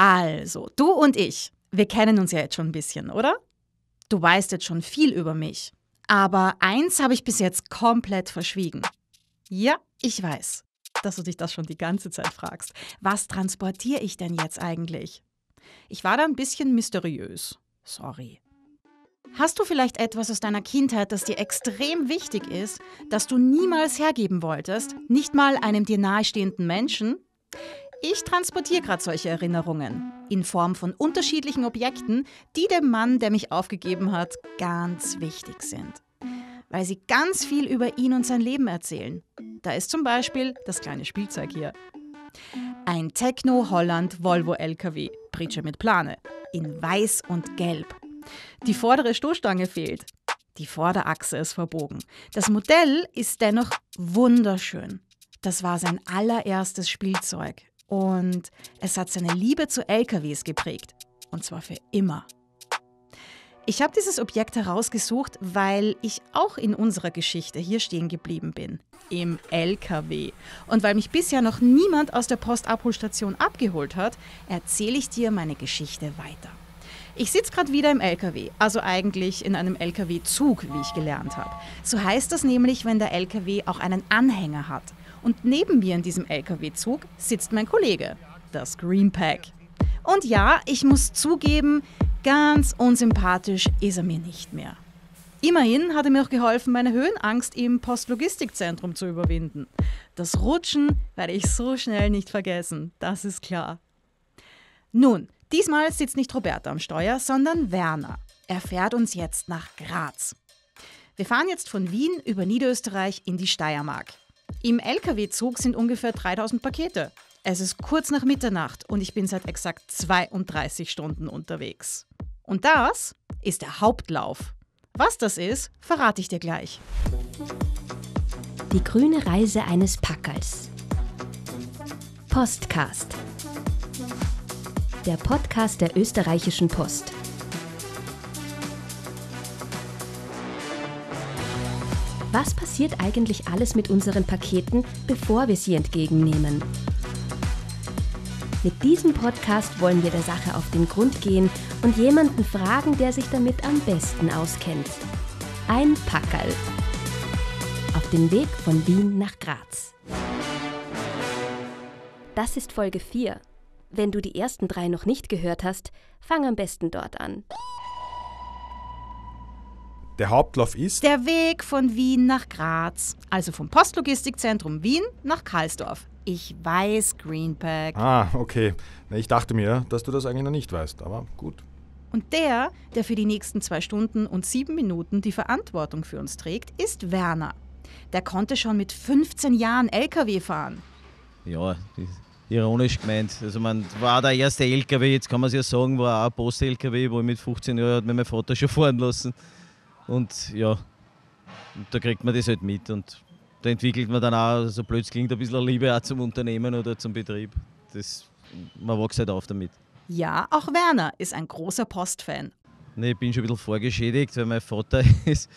Also, du und ich, wir kennen uns ja jetzt schon ein bisschen, oder? Du weißt jetzt schon viel über mich. Aber eins habe ich bis jetzt komplett verschwiegen. Ja, ich weiß, dass du dich das schon die ganze Zeit fragst. Was transportiere ich denn jetzt eigentlich? Ich war da ein bisschen mysteriös. Sorry. Hast du vielleicht etwas aus deiner Kindheit, das dir extrem wichtig ist, das du niemals hergeben wolltest, nicht mal einem dir nahestehenden Menschen? Ich transportiere gerade solche Erinnerungen in Form von unterschiedlichen Objekten, die dem Mann, der mich aufgegeben hat, ganz wichtig sind. Weil sie ganz viel über ihn und sein Leben erzählen. Da ist zum Beispiel das kleine Spielzeug hier. Ein Techno-Holland Volvo LKW, Pritsche mit Plane, in weiß und gelb. Die vordere Stoßstange fehlt. Die Vorderachse ist verbogen. Das Modell ist dennoch wunderschön. Das war sein allererstes Spielzeug. Und es hat seine Liebe zu LKWs geprägt. Und zwar für immer. Ich habe dieses Objekt herausgesucht, weil ich auch in unserer Geschichte hier stehen geblieben bin. Im LKW. Und weil mich bisher noch niemand aus der Postabholstation abgeholt hat, erzähle ich dir meine Geschichte weiter. Ich sitze gerade wieder im LKW, also eigentlich in einem LKW-Zug, wie ich gelernt habe. So heißt das nämlich, wenn der LKW auch einen Anhänger hat. Und neben mir in diesem LKW-Zug sitzt mein Kollege, das Greenpack. Und ja, ich muss zugeben, ganz unsympathisch ist er mir nicht mehr. Immerhin hat er mir auch geholfen, meine Höhenangst im Postlogistikzentrum zu überwinden. Das Rutschen werde ich so schnell nicht vergessen, das ist klar. Nun, diesmal sitzt nicht Roberta am Steuer, sondern Werner. Er fährt uns jetzt nach Graz. Wir fahren jetzt von Wien über Niederösterreich in die Steiermark. Im LKW-Zug sind ungefähr 3000 Pakete. Es ist kurz nach Mitternacht und ich bin seit exakt 32 Stunden unterwegs. Und das ist der Hauptlauf. Was das ist, verrate ich dir gleich. Die grüne Reise eines Packerls. Postcast. Der Podcast der österreichischen Post. Was passiert eigentlich alles mit unseren Paketen, bevor wir sie entgegennehmen? Mit diesem Podcast wollen wir der Sache auf den Grund gehen und jemanden fragen, der sich damit am besten auskennt. Ein Packerl. Auf dem Weg von Wien nach Graz. Das ist Folge 4. Wenn du die ersten 3 noch nicht gehört hast, fang am besten dort an. Der Hauptlauf ist? Der Weg von Wien nach Graz, also vom Postlogistikzentrum Wien nach Karlsdorf. Ich weiß, Greenpack. Ah, okay. Na, ich dachte mir, dass du das eigentlich noch nicht weißt, aber gut. Und der für die nächsten 2 Stunden und 7 Minuten die Verantwortung für uns trägt, ist Werner. Der konnte schon mit 15 Jahren LKW fahren. Ja, ironisch gemeint. Also man war der erste LKW, jetzt kann man es ja sagen, war auch ein Post-LKW, wo ich mit 15 Jahren hat mir mein Vater schon fahren lassen. Und ja, da kriegt man das halt mit und da entwickelt man dann auch, so blöd es klingt, ein bisschen Liebe auch zum Unternehmen oder zum Betrieb. Man wächst halt auf damit. Ja, auch Werner ist ein großer Postfan. Ich bin schon ein bisschen vorgeschädigt, weil mein Vater ist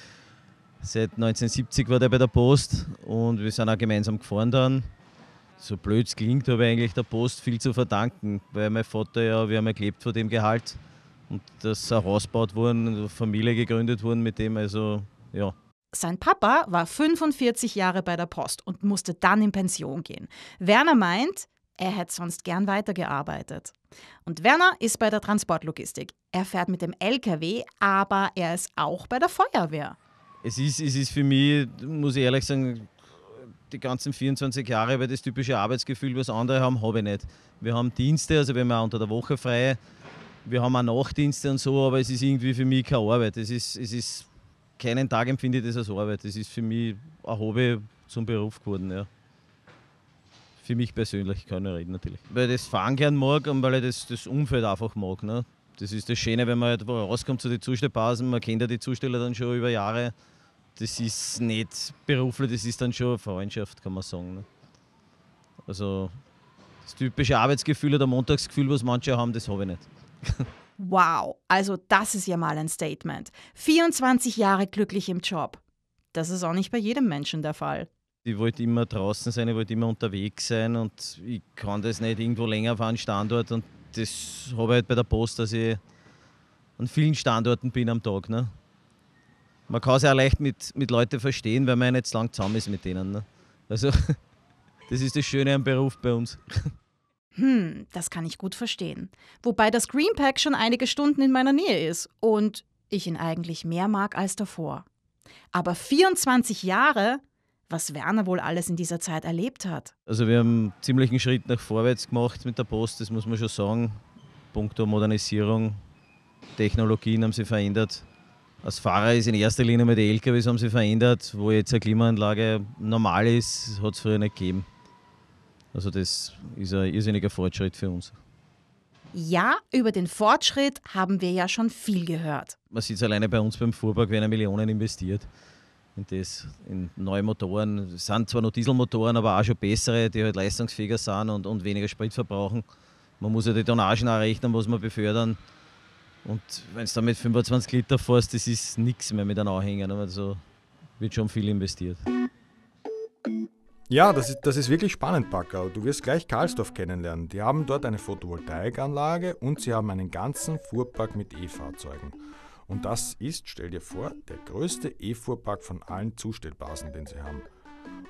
seit 1970 war der bei der Post und wir sind auch gemeinsam gefahren dann. So blöd es klingt, habe ich eigentlich der Post viel zu verdanken, weil mein Vater ja, wir haben ja gelebt von dem Gehalt und das ist ein Haus gebaut worden, eine Familie gegründet worden mit dem, also ja. Sein Papa war 45 Jahre bei der Post und musste dann in Pension gehen. Werner meint, er hätte sonst gern weitergearbeitet. Und Werner ist bei der Transportlogistik. Er fährt mit dem LKW, aber er ist auch bei der Feuerwehr. Es ist für mich, muss ich ehrlich sagen, die ganzen 24 Jahre, weil das typische Arbeitsgefühl, was andere haben, habe ich nicht. Wir haben Dienste, also wir haben auch unter der Woche frei. Wir haben auch Nachtdienste und so, aber es ist irgendwie für mich keine Arbeit. Es ist keinen Tag empfinde ich das als Arbeit. Das ist für mich ein Hobby zum Beruf geworden. Ja. Für mich persönlich kann ich reden natürlich. Weil ich das Fahren gern mag und weil ich das Umfeld einfach mag. Ne? Das ist das Schöne, wenn man halt rauskommt zu den Zustellpausen. Man kennt ja die Zusteller dann schon über Jahre. Das ist nicht beruflich, das ist dann schon eine Freundschaft, kann man sagen. Ne? Also das typische Arbeitsgefühl oder Montagsgefühl, was manche haben, das habe ich nicht. Wow, also das ist ja mal ein Statement. 24 Jahre glücklich im Job. Das ist auch nicht bei jedem Menschen der Fall. Ich wollte immer draußen sein, ich wollte immer unterwegs sein und ich kann das nicht irgendwo länger auf einem Standort und das habe ich halt bei der Post, dass ich an vielen Standorten bin am Tag. Ne? Man kann es auch leicht mit Leuten verstehen, weil man ja nicht so lange zusammen ist mit denen. Ne? Also, das ist das Schöne am Beruf bei uns. Das kann ich gut verstehen. Wobei das Greenpack schon einige Stunden in meiner Nähe ist und ich ihn eigentlich mehr mag als davor. Aber 24 Jahre, was Werner wohl alles in dieser Zeit erlebt hat. Also wir haben einen ziemlichen Schritt nach vorwärts gemacht mit der Post, das muss man schon sagen. Punkto Modernisierung, Technologien haben sich verändert. Als Fahrer ist in erster Linie mal die LKWs haben sich verändert, wo jetzt eine Klimaanlage normal ist, hat es früher nicht gegeben. Also das ist ein irrsinniger Fortschritt für uns. Ja, über den Fortschritt haben wir ja schon viel gehört. Man sieht es alleine bei uns beim Fuhrpark, werden Millionen investiert in neue Motoren. Es sind zwar noch Dieselmotoren, aber auch schon bessere, die halt leistungsfähiger sind und weniger Sprit verbrauchen. Man muss ja die Tonnagen auch rechnen, was man befördern. Und wenn du da mit 25 Liter fährst, das ist nichts mehr mit einem Anhänger. Also wird schon viel investiert. Ja, das ist wirklich spannend, Packerl. Du wirst gleich Karlsdorf kennenlernen. Die haben dort eine Photovoltaikanlage und sie haben einen ganzen Fuhrpark mit E-Fahrzeugen. Und das ist, stell dir vor, der größte E-Fuhrpark von allen Zustellbasen, den sie haben.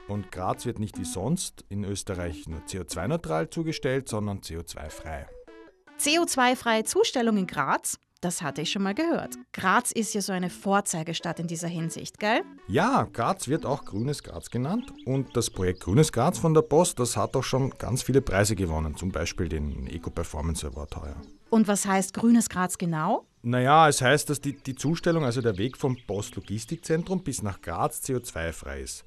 Und Graz wird nicht wie sonst in Österreich nur CO2-neutral zugestellt, sondern CO2-frei. CO2-freie Zustellung in Graz? Das hatte ich schon mal gehört. Graz ist ja so eine Vorzeigestadt in dieser Hinsicht, gell? Ja, Graz wird auch Grünes Graz genannt und das Projekt Grünes Graz von der Post, das hat auch schon ganz viele Preise gewonnen, zum Beispiel den Eco-Performance Award heuer. Und was heißt Grünes Graz genau? Naja, es heißt, dass die Zustellung, also der Weg vom Postlogistikzentrum bis nach Graz CO2-frei ist.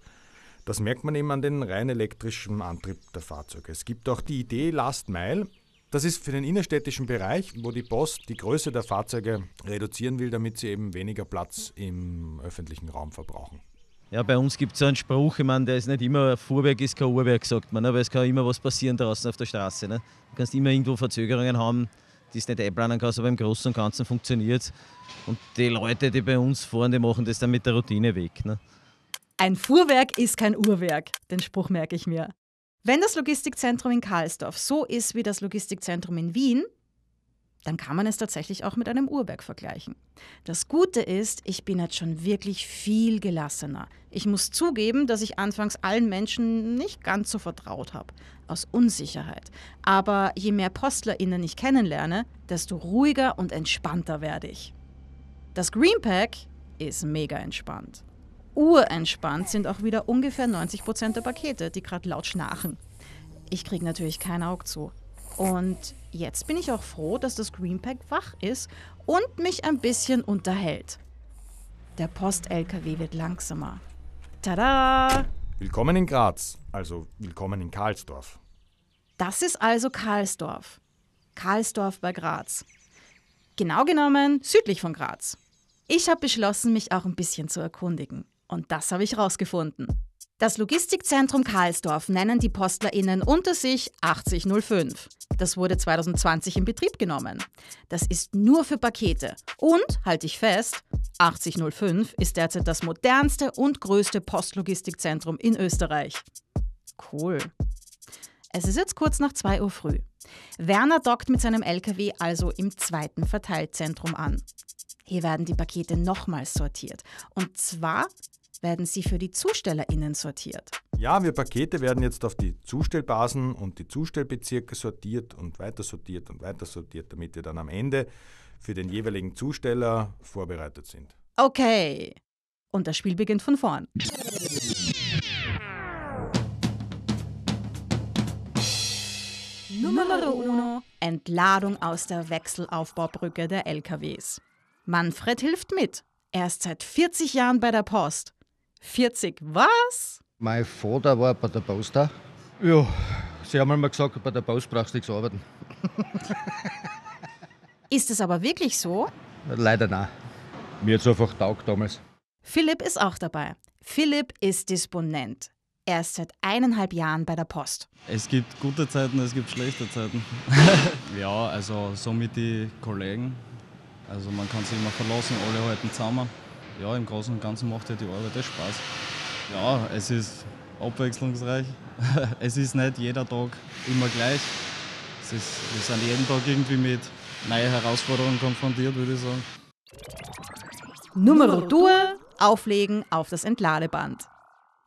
Das merkt man eben an den rein elektrischen Antrieb der Fahrzeuge. Es gibt auch die Idee Last Mile. Das ist für den innerstädtischen Bereich, wo die Post die Größe der Fahrzeuge reduzieren will, damit sie eben weniger Platz im öffentlichen Raum verbrauchen. Ja, bei uns gibt es so einen Spruch, ich meine, der ist nicht immer, Fuhrwerk ist kein Uhrwerk, sagt man, aber es kann immer was passieren draußen auf der Straße. Ne? Du kannst immer irgendwo Verzögerungen haben, die es nicht einplanen kannst, aber im Großen und Ganzen funktioniert es. Und die Leute, die bei uns fahren, die machen das dann mit der Routine weg. Ne? Ein Fuhrwerk ist kein Uhrwerk, den Spruch merke ich mir. Wenn das Logistikzentrum in Karlsdorf so ist wie das Logistikzentrum in Wien, dann kann man es tatsächlich auch mit einem Uhrwerk vergleichen. Das Gute ist, ich bin jetzt schon wirklich viel gelassener. Ich muss zugeben, dass ich anfangs allen Menschen nicht ganz so vertraut habe, aus Unsicherheit. Aber je mehr PostlerInnen ich kennenlerne, desto ruhiger und entspannter werde ich. Das Greenpack ist mega entspannt. Urentspannt sind auch wieder ungefähr 90% der Pakete, die gerade laut schnarchen. Ich kriege natürlich kein Auge zu. Und jetzt bin ich auch froh, dass das Greenpack wach ist und mich ein bisschen unterhält. Der Post-LKW wird langsamer. Tada! Willkommen in Graz, also willkommen in Karlsdorf. Das ist also Karlsdorf. Karlsdorf bei Graz. Genau genommen südlich von Graz. Ich habe beschlossen, mich auch ein bisschen zu erkundigen. Und das habe ich rausgefunden. Das Logistikzentrum Karlsdorf nennen die PostlerInnen unter sich 8005. Das wurde 2020 in Betrieb genommen. Das ist nur für Pakete. Und, halte ich fest, 8005 ist derzeit das modernste und größte Postlogistikzentrum in Österreich. Cool. Es ist jetzt kurz nach 2 Uhr früh. Werner dockt mit seinem LKW also im zweiten Verteilzentrum an. Hier werden die Pakete nochmals sortiert. Und zwar werden sie für die ZustellerInnen sortiert. Ja, wir Pakete werden jetzt auf die Zustellbasen und die Zustellbezirke sortiert und weiter sortiert, damit wir dann am Ende für den jeweiligen Zusteller vorbereitet sind. Okay. Und das Spiel beginnt von vorn. Numero uno. Entladung aus der Wechselaufbaubrücke der LKWs. Manfred hilft mit. Er ist seit 40 Jahren bei der Post. 40, was? Mein Vater war bei der Post da. Ja, sie haben mal gesagt, bei der Post brauchst du nichts arbeiten. Ist es aber wirklich so? Leider nein. Mir hat es einfach taugt damals. Philipp ist auch dabei. Philipp ist Disponent. Er ist seit 1,5 Jahren bei der Post. Es gibt gute Zeiten, es gibt schlechte Zeiten. Ja, also so mit den Kollegen. Also man kann sich immer verlassen, alle halten zusammen. Ja, im Großen und Ganzen macht ja die Arbeit Spaß. Ja, es ist abwechslungsreich. Es ist nicht jeder Tag immer gleich, Wir sind jeden Tag irgendwie mit neuen Herausforderungen konfrontiert, würde ich sagen. Numero 2, auflegen auf das Entladeband.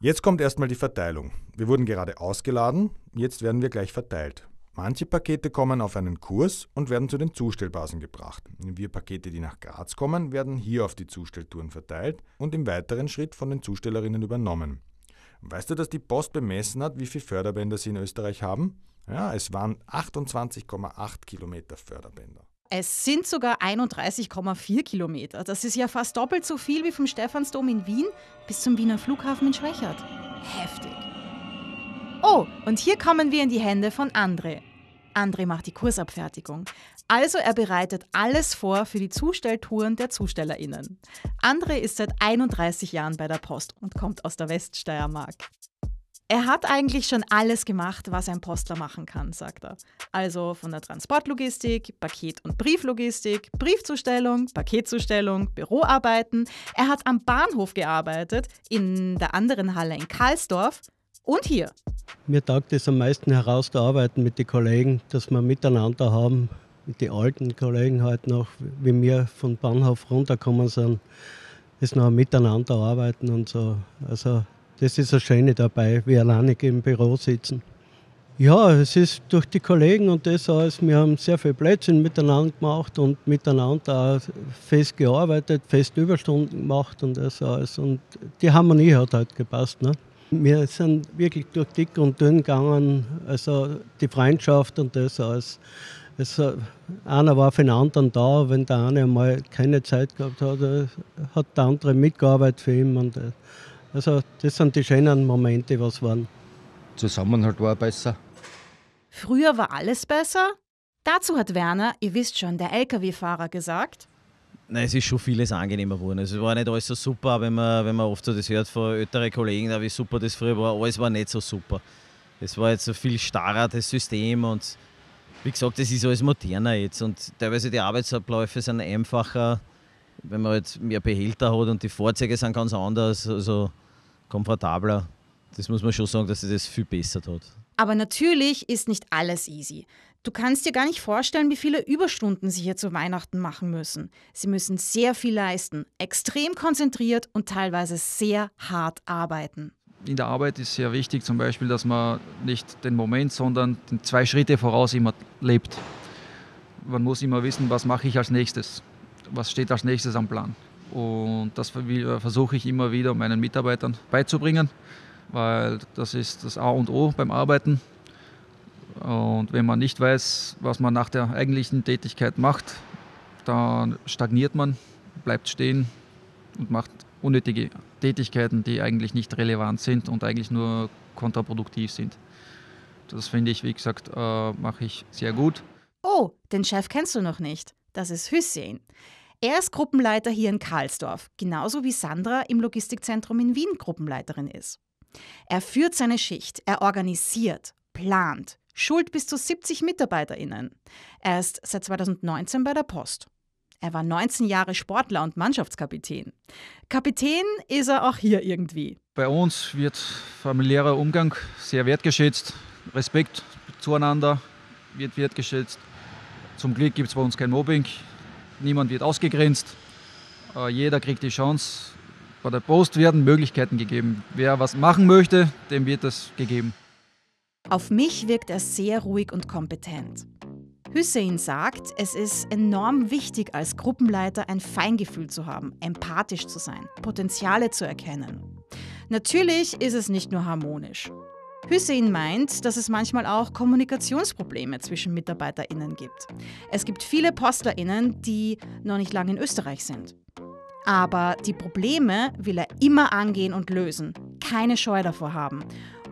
Jetzt kommt erstmal die Verteilung. Wir wurden gerade ausgeladen, jetzt werden wir gleich verteilt. Manche Pakete kommen auf einen Kurs und werden zu den Zustellbasen gebracht. Wir Pakete, die nach Graz kommen, werden hier auf die Zustelltouren verteilt und im weiteren Schritt von den Zustellerinnen übernommen. Weißt du, dass die Post bemessen hat, wie viele Förderbänder sie in Österreich haben? Ja, es waren 28,8 Kilometer Förderbänder. Es sind sogar 31,4 Kilometer. Das ist ja fast doppelt so viel wie vom Stephansdom in Wien bis zum Wiener Flughafen in Schwächert. Heftig. Oh, und hier kommen wir in die Hände von André. André macht die Kursabfertigung. Also er bereitet alles vor für die Zustelltouren der ZustellerInnen. André ist seit 31 Jahren bei der Post und kommt aus der Weststeiermark. Er hat eigentlich schon alles gemacht, was ein Postler machen kann, sagt er. Also von der Transportlogistik, Paket- und Brieflogistik, Briefzustellung, Paketzustellung, Büroarbeiten. Er hat am Bahnhof gearbeitet, in der anderen Halle in Karlsdorf und hier. Mir taugt es am meisten herauszuarbeiten mit den Kollegen, dass wir miteinander haben, mit den alten Kollegen halt noch, wie wir vom Bahnhof runtergekommen sind, das noch miteinander arbeiten und so. Also das ist das Schöne dabei, wie alleinig im Büro sitzen. Ja, es ist durch die Kollegen und das alles, wir haben sehr viel Blödsinn miteinander gemacht und miteinander auch fest gearbeitet, fest Überstunden gemacht und das alles. Und die Harmonie hat halt gepasst. Ne? Wir sind wirklich durch dick und dünn gegangen, also die Freundschaft und das alles. Also, einer war für den anderen da, wenn der eine einmal keine Zeit gehabt hat, hat der andere mitgearbeitet für ihn. Und, also das sind die schönen Momente, was waren. Zusammenhalt war besser. Früher war alles besser? Dazu hat Werner, ihr wisst schon, der LKW-Fahrer, gesagt: Nein, es ist schon vieles angenehmer geworden. Also es war nicht alles so super, wenn man oft so das hört von älteren Kollegen, wie super das früher war. Alles war nicht so super. Es war jetzt so viel starrer, das System, und wie gesagt, es ist alles moderner jetzt und teilweise die Arbeitsabläufe sind einfacher, wenn man halt mehr Behälter hat und die Fahrzeuge sind ganz anders, also komfortabler. Das muss man schon sagen, dass es das viel besser hat. Aber natürlich ist nicht alles easy. Du kannst dir gar nicht vorstellen, wie viele Überstunden sie hier zu Weihnachten machen müssen. Sie müssen sehr viel leisten, extrem konzentriert und teilweise sehr hart arbeiten. In der Arbeit ist sehr wichtig zum Beispiel, dass man nicht den Moment, sondern 2 Schritte voraus immer lebt. Man muss immer wissen, was mache ich als nächstes, was steht als nächstes am Plan. Und das versuche ich immer wieder meinen Mitarbeitern beizubringen, weil das ist das A und O beim Arbeiten. Und wenn man nicht weiß, was man nach der eigentlichen Tätigkeit macht, dann stagniert man, bleibt stehen und macht unnötige Tätigkeiten, die eigentlich nicht relevant sind und eigentlich nur kontraproduktiv sind. Das finde ich, wie gesagt, mache ich sehr gut. Oh, den Chef kennst du noch nicht. Das ist Hüssein. Er ist Gruppenleiter hier in Karlsdorf, genauso wie Sandra im Logistikzentrum in Wien Gruppenleiterin ist. Er führt seine Schicht, er organisiert, plant, schult bis zu 70 MitarbeiterInnen. Er ist seit 2019 bei der Post. Er war 19 Jahre Sportler und Mannschaftskapitän. Kapitän ist er auch hier irgendwie. Bei uns wird familiärer Umgang sehr wertgeschätzt. Respekt zueinander wird wertgeschätzt. Zum Glück gibt es bei uns kein Mobbing. Niemand wird ausgegrenzt. Jeder kriegt die Chance. Bei der Post werden Möglichkeiten gegeben. Wer was machen möchte, dem wird es gegeben. Auf mich wirkt er sehr ruhig und kompetent. Hüssein sagt, es ist enorm wichtig, als Gruppenleiter ein Feingefühl zu haben, empathisch zu sein, Potenziale zu erkennen. Natürlich ist es nicht nur harmonisch. Hüssein meint, dass es manchmal auch Kommunikationsprobleme zwischen MitarbeiterInnen gibt. Es gibt viele PostlerInnen, die noch nicht lange in Österreich sind. Aber die Probleme will er immer angehen und lösen, keine Scheu davor haben.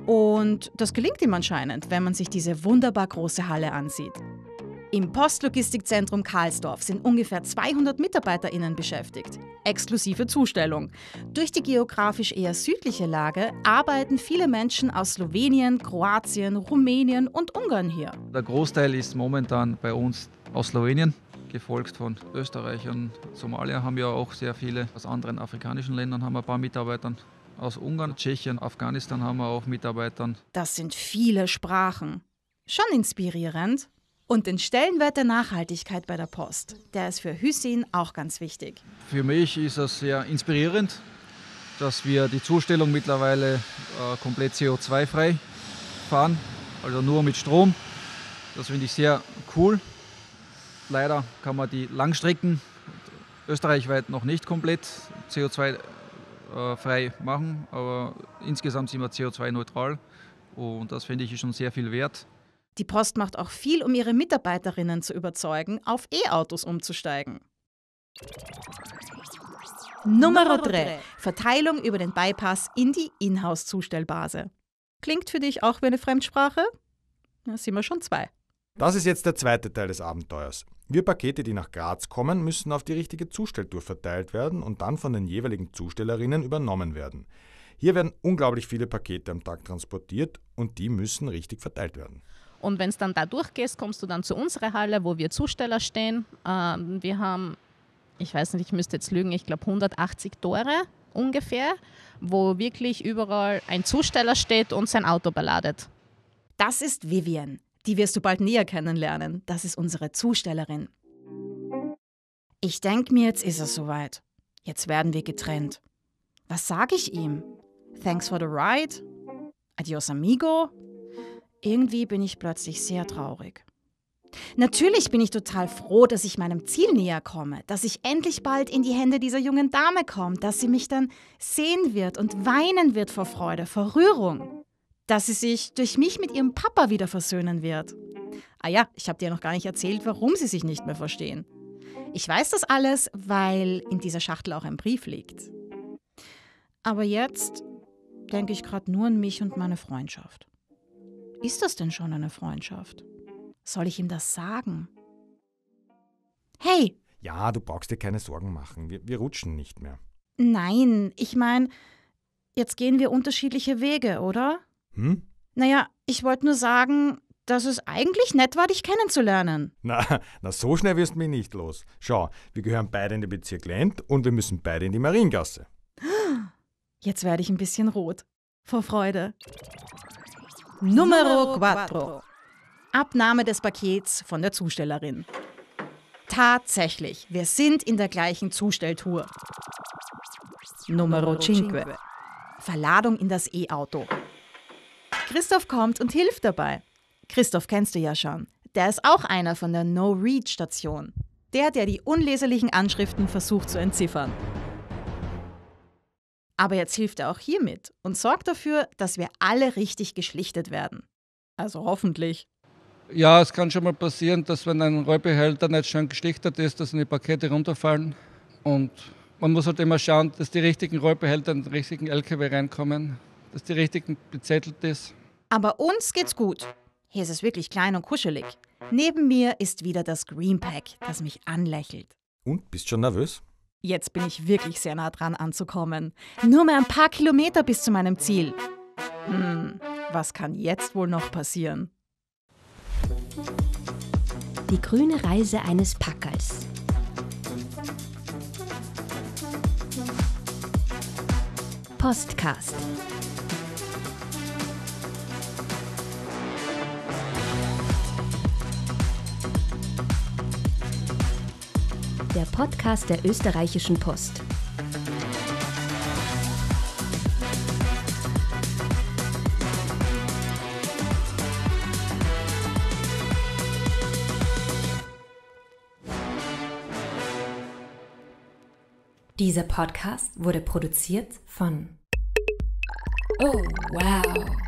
Und das gelingt ihm anscheinend, wenn man sich diese wunderbar große Halle ansieht. Im Postlogistikzentrum Karlsdorf sind ungefähr 200 MitarbeiterInnen beschäftigt, exklusive Zustellung. Durch die geografisch eher südliche Lage arbeiten viele Menschen aus Slowenien, Kroatien, Rumänien und Ungarn hier. Der Großteil ist momentan bei uns aus Slowenien, gefolgt von Österreich und Somalia. Haben wir auch sehr viele aus anderen afrikanischen Ländern, haben wir ein paar Mitarbeiter. Aus Ungarn, Tschechien, Afghanistan haben wir auch Mitarbeiter. Das sind viele Sprachen. Schon inspirierend. Und den Stellenwert der Nachhaltigkeit bei der Post, der ist für Hüseyin auch ganz wichtig. Für mich ist es sehr inspirierend, dass wir die Zustellung mittlerweile komplett CO2-frei fahren, also nur mit Strom. Das finde ich sehr cool. Leider kann man die Langstrecken österreichweit noch nicht komplett CO2-frei machen, aber insgesamt sind wir CO2-neutral und das finde ich ist schon sehr viel wert. Die Post macht auch viel, um ihre Mitarbeiterinnen zu überzeugen, auf E-Autos umzusteigen. Nummer 3. Verteilung über den Bypass in die Inhouse-Zustellbase. Klingt für dich auch wie eine Fremdsprache? Da sind wir schon 2. Das ist jetzt der zweite Teil des Abenteuers. Wir Pakete, die nach Graz kommen, müssen auf die richtige Zustelltour verteilt werden und dann von den jeweiligen Zustellerinnen übernommen werden. Hier werden unglaublich viele Pakete am Tag transportiert und die müssen richtig verteilt werden. Und wenn es dann da durchgehst, kommst du dann zu unserer Halle, wo wir Zusteller stehen. Wir haben, ich weiß nicht, ich müsste jetzt lügen, ich glaube 180 Tore ungefähr, wo wirklich überall ein Zusteller steht und sein Auto beladet. Das ist Vivian. Die wirst du bald näher kennenlernen. Das ist unsere Zustellerin. Ich denke mir, jetzt ist es soweit. Jetzt werden wir getrennt. Was sage ich ihm? Thanks for the ride? Adios amigo? Irgendwie bin ich plötzlich sehr traurig. Natürlich bin ich total froh, dass ich meinem Ziel näher komme, dass ich endlich bald in die Hände dieser jungen Dame komme, dass sie mich dann sehen wird und weinen wird vor Freude, vor Rührung. Dass sie sich durch mich mit ihrem Papa wieder versöhnen wird. Ah ja, ich habe dir noch gar nicht erzählt, warum sie sich nicht mehr verstehen. Ich weiß das alles, weil in dieser Schachtel auch ein Brief liegt. Aber jetzt denke ich gerade nur an mich und meine Freundschaft. Ist das denn schon eine Freundschaft? Soll ich ihm das sagen? Hey! Ja, du brauchst dir keine Sorgen machen. Wir rutschen nicht mehr. Nein, ich meine, jetzt gehen wir unterschiedliche Wege, oder? Naja, ich wollte nur sagen, dass es eigentlich nett war, dich kennenzulernen. Na, so schnell wirst du mich nicht los. Schau, wir gehören beide in den Bezirk Lent und wir müssen beide in die Mariengasse. Jetzt werde ich ein bisschen rot. Vor Freude. Numero 4. Abnahme des Pakets von der Zustellerin. Tatsächlich, wir sind in der gleichen Zustelltour. Numero 5. Verladung in das E-Auto. Christoph kommt und hilft dabei. Christoph kennst du ja schon. Der ist auch einer von der No-Reach-Station. Der die unleserlichen Anschriften versucht zu entziffern. Aber jetzt hilft er auch hier mit und sorgt dafür, dass wir alle richtig geschlichtet werden. Also hoffentlich. Ja, es kann schon mal passieren, dass wenn ein Rollbehälter nicht schön geschlichtet ist, dass die Pakete runterfallen. Und man muss halt immer schauen, dass die richtigen Rollbehälter in den richtigen LKW reinkommen, dass die richtigen bezettelt ist. Aber uns geht's gut. Hier ist es wirklich klein und kuschelig. Neben mir ist wieder das Greenpack, das mich anlächelt. Und, bist schon nervös? Jetzt bin ich wirklich sehr nah dran anzukommen. Nur mehr ein paar Kilometer bis zu meinem Ziel. Was kann jetzt wohl noch passieren? Die grüne Reise eines Packerls. Postcast. Der Podcast der Österreichischen Post. Dieser Podcast wurde produziert von Oh, wow.